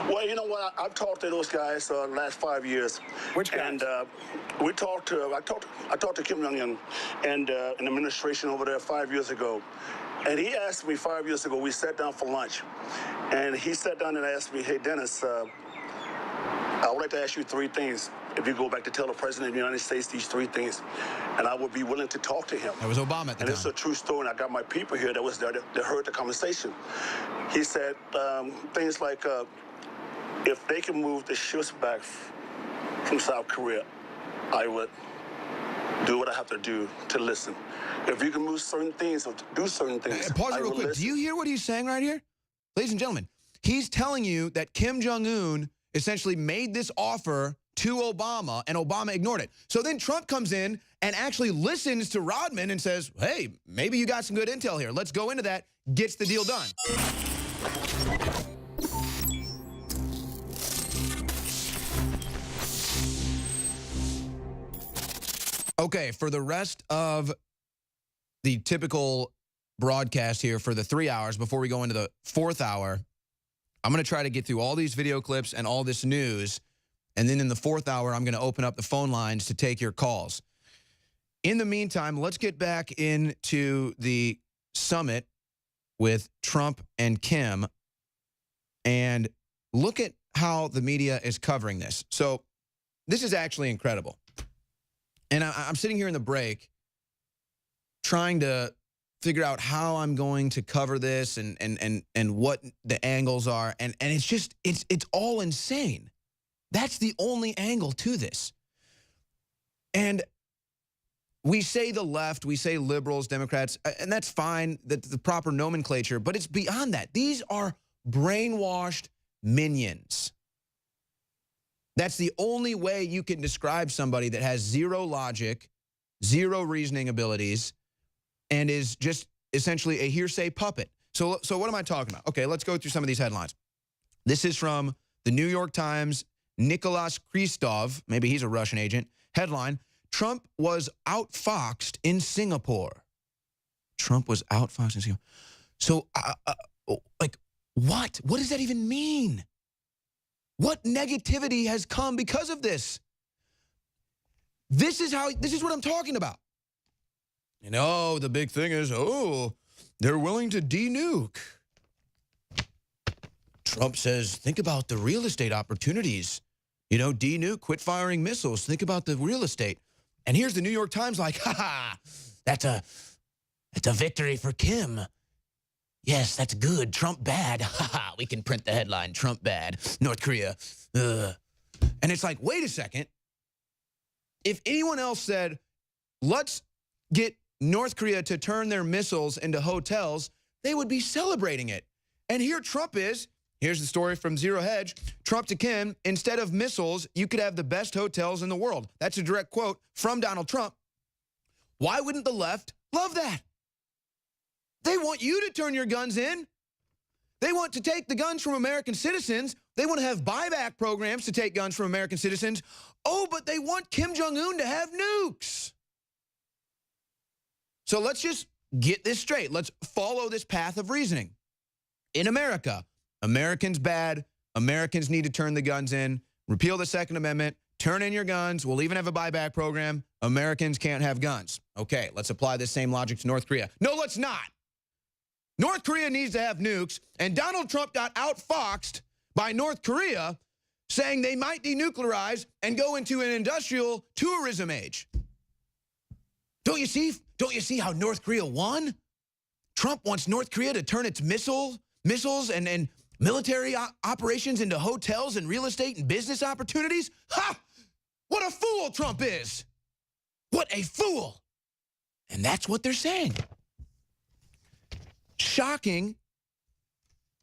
Well, you know what? I've talked to those guys the last 5 years. Which guys? And I talked to Kim Jong-un and an administration over there 5 years ago. And he asked me 5 years ago, we sat down for lunch. And he sat down and asked me, hey, Dennis, I would like to ask you three things. If you go back to tell the President of the United States these three things, and I would be willing to talk to him. That was Obama at the time. And it's a true story, and I got my people here that was there that heard the conversation. He said things like, if they can move the ships back from South Korea, I would do what I have to do to listen. If you can move certain things or do certain things, pause it real quick. listen. Do you hear what he's saying right here? Ladies and gentlemen, he's telling you that Kim Jong-un essentially made this offer to Obama, and Obama ignored it. So then Trump comes in and actually listens to Rodman and says, hey, maybe you got some good intel here. Let's go into that, gets the deal done. Okay, for the rest of the typical broadcast here for the 3 hours before we go into the fourth hour, I'm going to try to get through all these video clips and all this news. And then in the fourth hour, I'm going to open up the phone lines to take your calls. In the meantime, let's get back into the summit with Trump and Kim and look at how the media is covering this. So this is actually incredible. And I'm sitting here in the break trying to figure out how I'm going to cover this and what the angles are. And it's just, it's all insane. That's the only angle to this. And we say the left, we say liberals, Democrats, and that's fine, that's the proper nomenclature, but it's beyond that. These are brainwashed minions. That's the only way you can describe somebody that has zero logic, zero reasoning abilities, and is just essentially a hearsay puppet. So what am I talking about? Okay, let's go through some of these headlines. This is from the New York Times, Nicholas Kristov, maybe he's a Russian agent. Headline, Trump was outfoxed in Singapore. Trump was outfoxed in Singapore. So, like, what? What does that even mean? What negativity has come because of this? This is what I'm talking about. You know, the big thing is, oh, they're willing to de-nuke. Trump says, think about the real estate opportunities. You know, de-nuke, quit firing missiles. Think about the real estate. And here's the New York Times like, ha-ha, that's a victory for Kim. Yes, that's good. Trump bad. Ha-ha, we can print the headline, Trump bad. North Korea, ugh. And it's like, wait a second. If anyone else said, let's get North Korea to turn their missiles into hotels, they would be celebrating it. And here Trump is. Here's the story from Zero Hedge. Trump to Kim, instead of missiles, you could have the best hotels in the world. That's a direct quote from Donald Trump. Why wouldn't the left love that? They want you to turn your guns in. They want to take the guns from American citizens. They want to have buyback programs to take guns from American citizens. Oh, but they want Kim Jong-un to have nukes. So let's just get this straight. Let's follow this path of reasoning. In America, Americans bad. Americans need to turn the guns in. Repeal the Second Amendment. Turn in your guns. We'll even have a buyback program. Americans can't have guns. Okay, let's apply this same logic to North Korea. No, let's not. North Korea needs to have nukes, and Donald Trump got outfoxed by North Korea saying they might denuclearize and go into an industrial tourism age. Don't you see how North Korea won? Trump wants North Korea to turn its missiles and military operations into hotels and real estate and business opportunities? Ha! What a fool Trump is! What a fool! And that's what they're saying. Shocking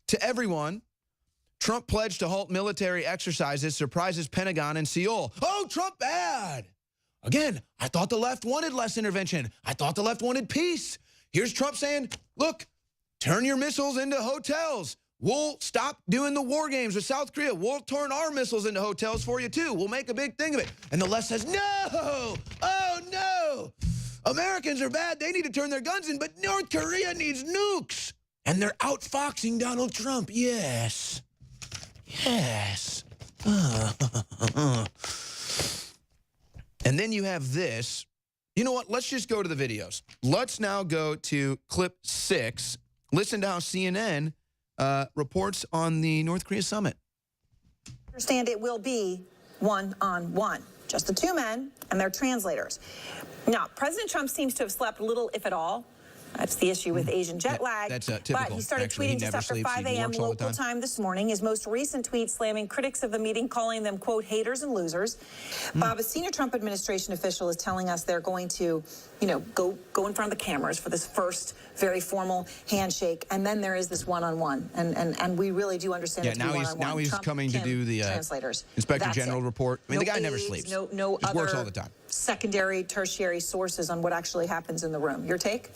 to everyone, Trump pledged to halt military exercises, surprises Pentagon and Seoul. Oh, Trump bad! Again, I thought the left wanted less intervention. I thought the left wanted peace. Here's Trump saying, look, turn your missiles into hotels. We'll stop doing the war games with South Korea. We'll turn our missiles into hotels for you, too. We'll make a big thing of it. And the left says, no! Oh, no! Americans are bad. They need to turn their guns in, but North Korea needs nukes. And they're outfoxing Donald Trump. Yes. Yes. And then you have this. You know what? Let's just go to the videos. Let's now go to clip 6. Listen to how CNN reports on the North Korea summit. Understand it will be one-on-one. Just the two men and their translators. Now, President Trump seems to have slept little, if at all. That's the issue with Asian jet lag. That's typical. But he started tweeting just after 5 a.m. local time this morning. His most recent tweet slamming critics of the meeting, calling them, quote, haters and losers. Bob, a senior Trump administration official is telling us they're going to, go in front of the cameras for this first very formal handshake. And then there is this one-on-one. And we really do understand it to be one-on-one. Now he's Trump, coming to do the translators. Inspector General report. I mean, the guy never sleeps. No he other works all the time. Secondary, tertiary sources on what actually happens in the room. Your take?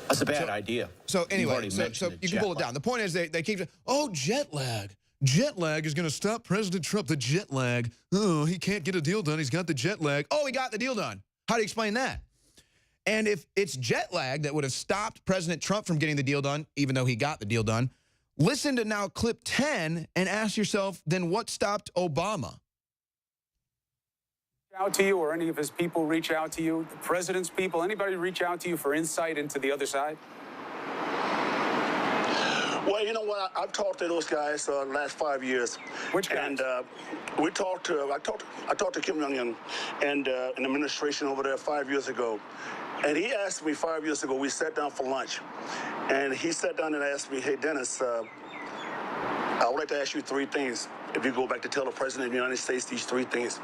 That's a bad idea. So anyway, so you can pull it down. The point is they keep saying, oh, jet lag. Jet lag is going to stop President Trump. The jet lag. Oh, he can't get a deal done. He's got the jet lag. Oh, he got the deal done. How do you explain that? And if it's jet lag that would have stopped President Trump from getting the deal done, even though he got the deal done, listen to now clip 10 and ask yourself, then what stopped Obama? Out to you, or any of his people reach out to you, the president's people, anybody reach out to you for insight into the other side? Well, you know what? I've talked to those guys the last 5 years. Which guys? And I talked to Kim Jong-un and an administration over there 5 years ago. And he asked me 5 years ago, we sat down for lunch. And he sat down and asked me, hey, Dennis, I would like to ask you 3 things. If you go back to tell the president of the United States these 3 things,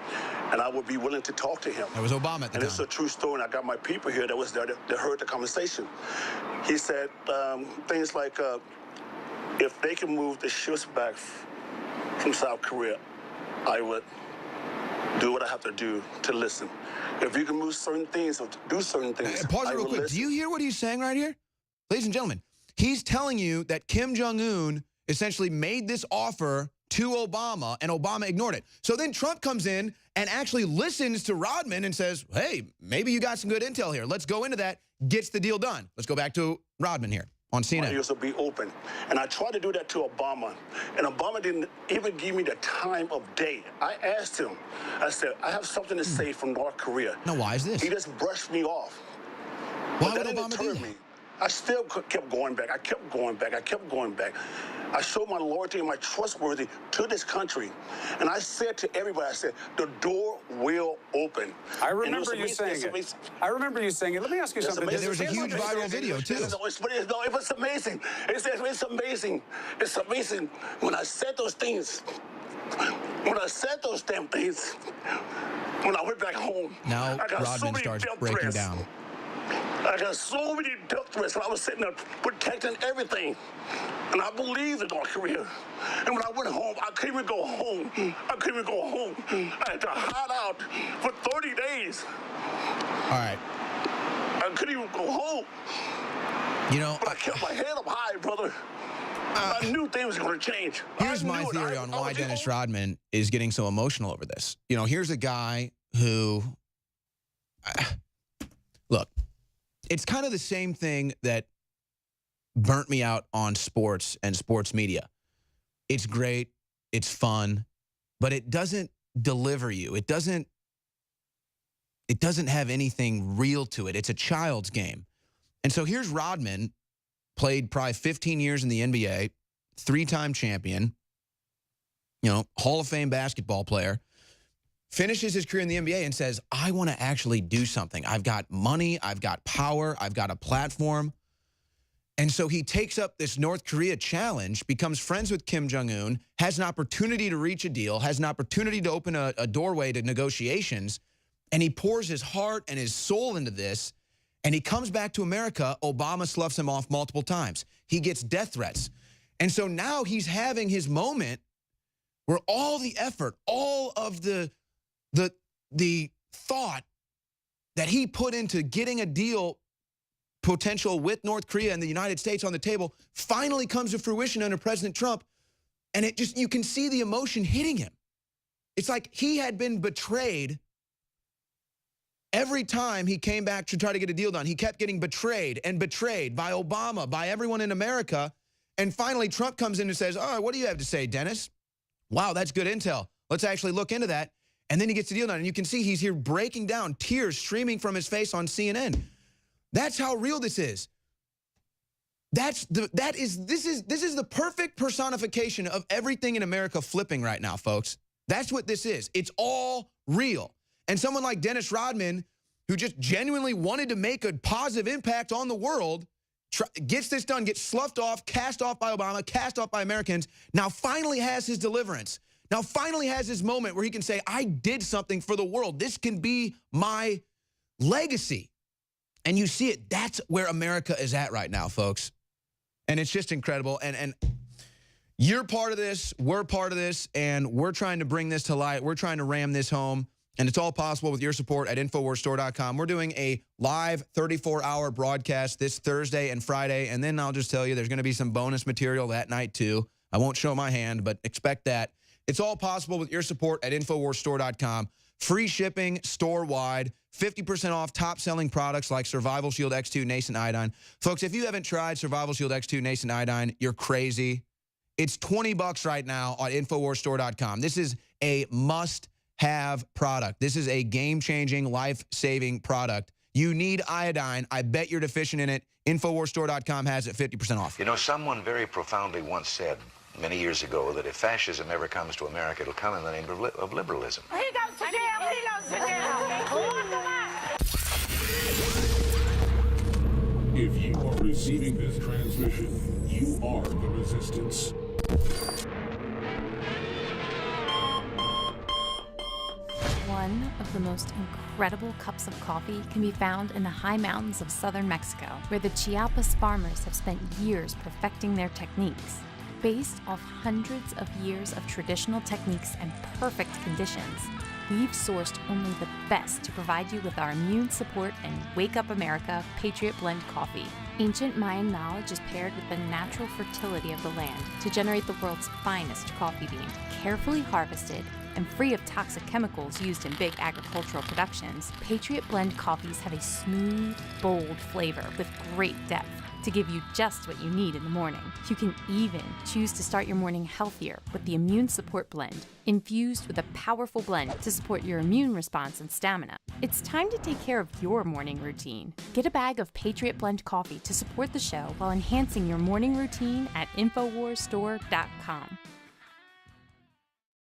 and I would be willing to talk to him. That was Obama at the time. And it's a true story, and I got my people here that was there that heard the conversation. He said things like, if they can move the ships back from South Korea, I would do what I have to do to listen. If you can move certain things or do certain things, pause it real quick. Do you hear what he's saying right here? Ladies and gentlemen, he's telling you that Kim Jong-un essentially made this offer to Obama, and Obama ignored it. So then Trump comes in and actually listens to Rodman and says, hey, maybe you got some good intel here. Let's go into that, gets the deal done. Let's go back to Rodman here on CNN. My ears will be open. And I tried to do that to Obama, and Obama didn't even give me the time of day. I asked him, I said, I have something to say from North Korea. Now, why is this? He just brushed me off. Why would Obama do that? I still kept going back. I kept going back. I kept going back. I showed my loyalty and my trustworthy to this country. And I said to everybody, I said, the door will open. I remember you saying it. I remember you saying it. Let me ask you something. There was a huge viral video, too. It was amazing. It's amazing. It's amazing. When I said those things, when I said those damn things, when I went back home, now Rodman starts breaking down. I got so many death threats, and I was sitting there protecting everything. And I believed in North Korea. And when I went home, I couldn't even go home. I couldn't even go home. I had to hide out for 30 days. All right. I couldn't even go home. You know, but I kept my head up high, brother. I knew things were going to change. Here's my theory on why Dennis Rodman is getting so emotional over this. You know, here's a guy who, look, it's kind of the same thing that burnt me out on sports and sports media. It's great, it's fun, but it doesn't deliver you. It doesn't have anything real to it. It's a child's game. And so here's Rodman, played probably 15 years in the NBA, 3-time champion, Hall of Fame basketball player, finishes his career in the NBA and says, I want to actually do something. I've got money, I've got power, I've got a platform. And so he takes up this North Korea challenge, becomes friends with Kim Jong-un, has an opportunity to reach a deal, has an opportunity to open a doorway to negotiations, and he pours his heart and his soul into this, and he comes back to America. Obama sloughs him off multiple times. He gets death threats. And so now he's having his moment where all the effort, all of the thought that he put into getting a deal potential with North Korea and the United States on the table finally comes to fruition under President Trump. And it just, you can see the emotion hitting him. It's like he had been betrayed every time he came back to try to get a deal done. He kept getting betrayed and betrayed by Obama, by everyone in America. And finally, Trump comes in and says, all right, what do you have to say, Dennis? Wow, that's good intel. Let's actually look into that. And then he gets the deal done. And you can see he's here breaking down, tears streaming from his face on CNN. That's how real this is. This is the perfect personification of everything in America flipping right now, folks. That's what this is. It's all real. And someone like Dennis Rodman, who just genuinely wanted to make a positive impact on the world, gets this done, gets sloughed off, cast off by Obama, cast off by Americans, now finally has his deliverance. Now finally has his moment where he can say, I did something for the world. This can be my legacy. And you see it. That's where America is at right now, folks. And it's just incredible. And you're part of this. We're part of this. And we're trying to bring this to light. We're trying to ram this home. And it's all possible with your support at InfoWarsStore.com. We're doing a live 34-hour broadcast this Thursday and Friday. And then I'll just tell you there's going to be some bonus material that night, too. I won't show my hand, but expect that. It's all possible with your support at InfoWarsStore.com. Free shipping store-wide, 50% off top-selling products like Survival Shield X2 Nascent Iodine. Folks, if you haven't tried Survival Shield X2 Nascent Iodine, you're crazy. It's $20 right now on InfoWarsStore.com. This is a must-have product. This is a game-changing, life-saving product. You need iodine. I bet you're deficient in it. InfoWarsStore.com has it 50% off. You know, someone very profoundly once said many years ago that if fascism ever comes to America, it'll come in the name of liberalism. He goes to jail. He goes to jail. Lock him up. If you are receiving this transmission, you are the resistance. One of the most incredible cups of coffee can be found in the high mountains of southern Mexico, where the Chiapas farmers have spent years perfecting their techniques. Based off hundreds of years of traditional techniques and perfect conditions, we've sourced only the best to provide you with our immune support and Wake Up America Patriot Blend coffee. Ancient Mayan knowledge is paired with the natural fertility of the land to generate the world's finest coffee bean, carefully harvested and free of toxic chemicals used in big agricultural productions. Patriot Blend coffees have a smooth, bold flavor with great depth to give you just what you need in the morning. You can even choose to start your morning healthier with the Immune Support Blend, infused with a powerful blend to support your immune response and stamina. It's time to take care of your morning routine. Get a bag of Patriot Blend coffee to support the show while enhancing your morning routine at InfoWarsStore.com.